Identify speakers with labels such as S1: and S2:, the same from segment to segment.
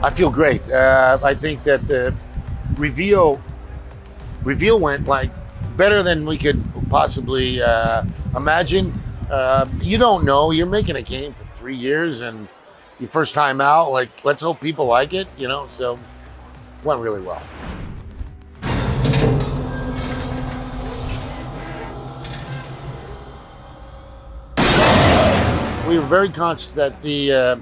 S1: I feel great. I think that the reveal went like better than we could possibly imagine. You don't know. You're making a game for 3 years, and your first time out. Like, let's hope people like it. So went really well. We were very conscious that the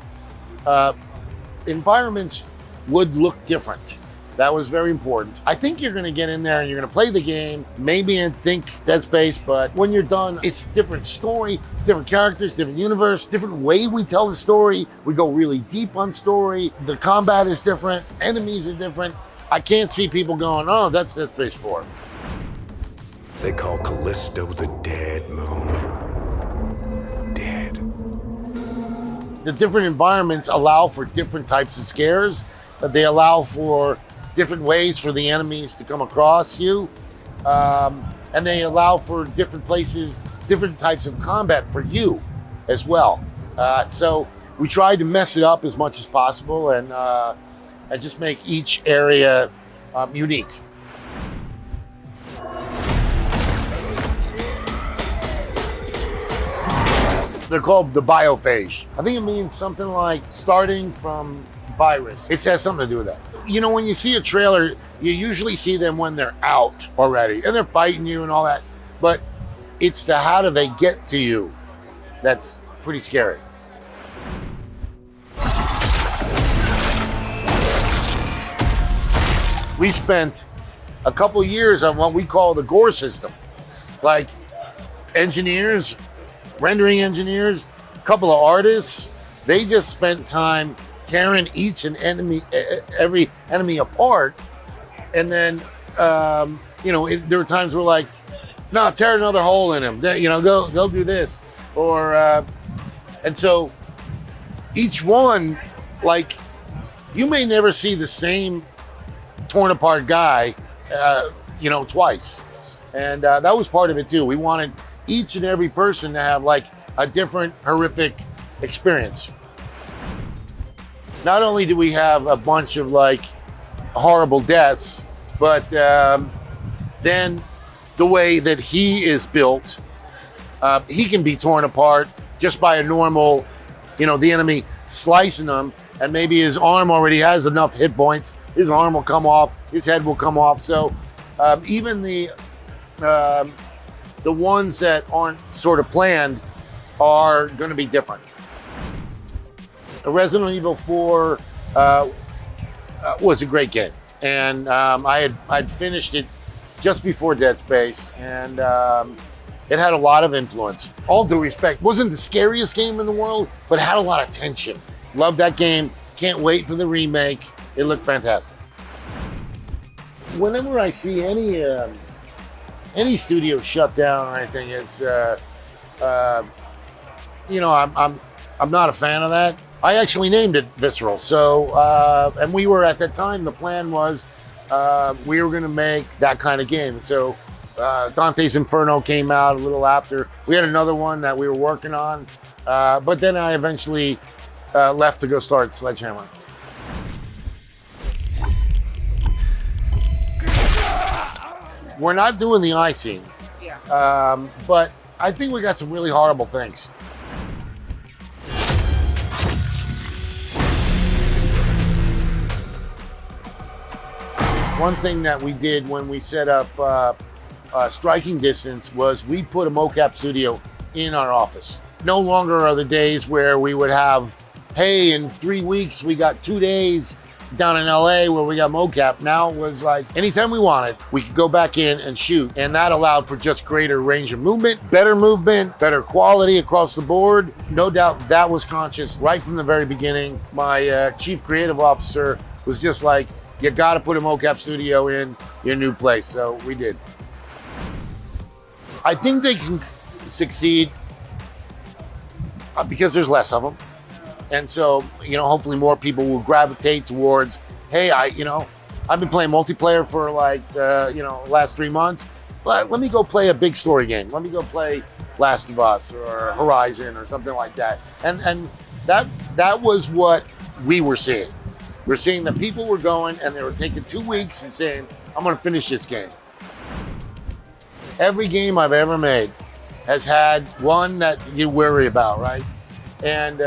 S1: environments would look different. That was very important. I think you're going to get in there and you're going to play the game, maybe and think Dead Space, but when you're done, it's a different story, different characters, different universe, different way we tell the story. We go really deep on story. The combat is different. Enemies are different. I can't see people going, oh, that's Dead Space 4.
S2: They call Callisto the Dead Moon. Dead.
S1: The different environments allow for different types of scares. They allow for different ways for the enemies to come across you. And they allow for different places, different types of combat for you as well. So we tried to mess it up as much as possible and just make each area unique. They're called the biophage. I think it means something like starting from virus. It has something to do with that. When you see a trailer, you usually see them when they're out already and they're fighting you and all that. But it's the how do they get to you that's pretty scary. We spent a couple years on what we call the gore system. Like engineers, rendering engineers, a couple of artists, they just spent time tearing each and every enemy apart. And then, there were times where like, no, tear another hole in him. Go do this. And so each one, like, you may never see the same torn apart guy, twice. And that was part of it too. We wanted each and every person to have like a different horrific experience. Not only do we have a bunch of like horrible deaths, but then the way that he is built, he can be torn apart just by a normal, the enemy slicing him, and maybe his arm already has enough hit points. His arm will come off, his head will come off. So even the ones that aren't sort of planned are going to be different. Resident Evil 4 was a great game, and I'd finished it just before Dead Space, and it had a lot of influence. All due respect, wasn't the scariest game in the world, but it had a lot of tension. Loved that game. Can't wait for the remake. It looked fantastic. Whenever I see any studio shut down or anything, it's I'm not a fan of that. I actually named it Visceral. So and we were at that time, the plan was we were going to make that kind of game. So Dante's Inferno came out a little after. We had another one that we were working on, but then I eventually left to go start Sledgehammer. We're not doing the eye scene, but I think we got some really horrible things. One thing that we did when we set up Striking Distance was we put a mocap studio in our office. No longer are the days where we would have, hey, in 3 weeks we got 2 days down in LA where we got mocap. Now it was like anytime we wanted, we could go back in and shoot. And that allowed for just greater range of movement, better quality across the board. No doubt that was conscious right from the very beginning. My chief creative officer was just like, you got to put a mocap studio in your new place. So we did. I think they can succeed because there's less of them. And so, hopefully more people will gravitate towards, hey, I've been playing multiplayer for like, last 3 months. Let me go play a big story game. Let me go play Last of Us or Horizon or something like that. And that was what we were seeing. We're seeing that people were going and they were taking 2 weeks and saying, I'm going to finish this game. Every game I've ever made has had one that you worry about, right? And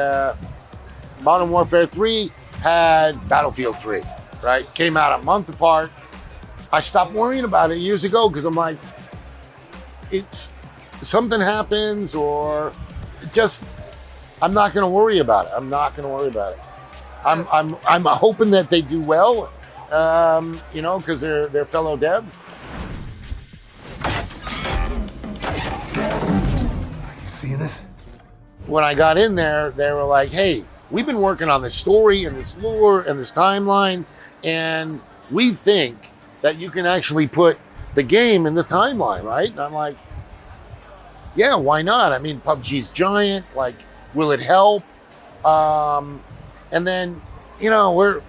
S1: Modern Warfare 3 had Battlefield 3, right? Came out a month apart. I stopped worrying about it years ago because I'm like, it's something happens or just, I'm not going to worry about it. I'm not going to worry about it. I'm hoping that they do well, you know, because they're fellow devs.
S2: You seeing this?
S1: When I got in there, they were like, hey, we've been working on this story and this lore and this timeline, and we think that you can actually put the game in the timeline, right? And I'm like, yeah, why not? I mean, PUBG's giant, like, will it help? And then, you know, we're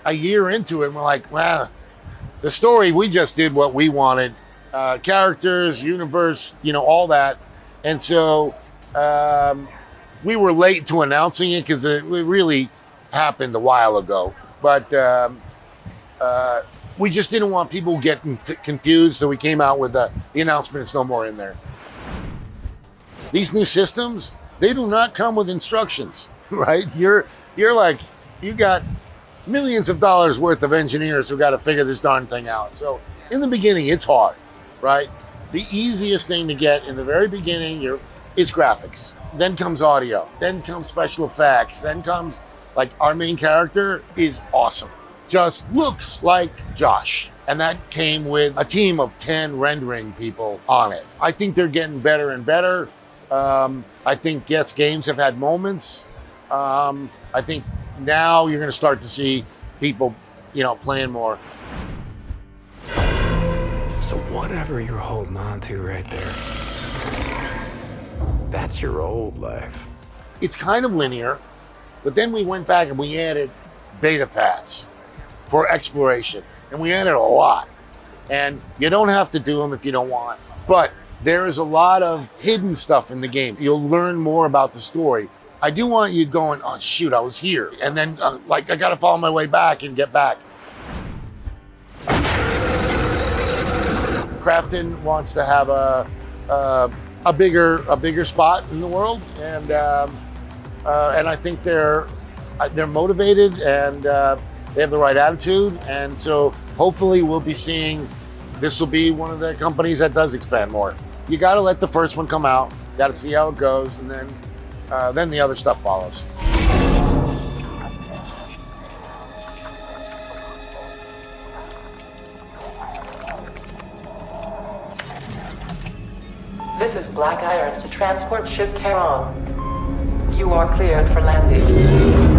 S1: a year into it, and we're like, well, the story, we just did what we wanted. Characters, universe, you know, all that. And so we were late to announcing it because it really happened a while ago. But we just didn't want people getting confused, so we came out with the announcement, it's no more in there. These new systems, they do not come with instructions, right? You're like, you got millions of dollars worth of engineers who got to figure this darn thing out. So in the beginning, it's hard, right? The easiest thing to get in the very beginning is graphics. Then comes audio. Then comes special effects. Then comes, like, our main character is awesome. Just looks like Josh. And that came with a team of 10 rendering people on it. I think they're getting better and better. I think, yes, games have had moments. I think now you're going to start to see people, you know, playing more.
S2: So whatever you're holding on to right there, that's your old life.
S1: It's kind of linear, but then we went back and we added beta paths for exploration, and we added a lot. And you don't have to do them if you don't want, but there is a lot of hidden stuff in the game. You'll learn more about the story. I do want you going, oh shoot, I was here. And then like, I gotta follow my way back and get back. Crafton wants to have a bigger spot in the world, and I think they're motivated and they have the right attitude, and so hopefully we'll be seeing, this will be one of the companies that does expand more. You got to let the first one come out, got to see how it goes, and then the other stuff follows.
S3: This is Black Irons to transport ship Charon. You are cleared for landing.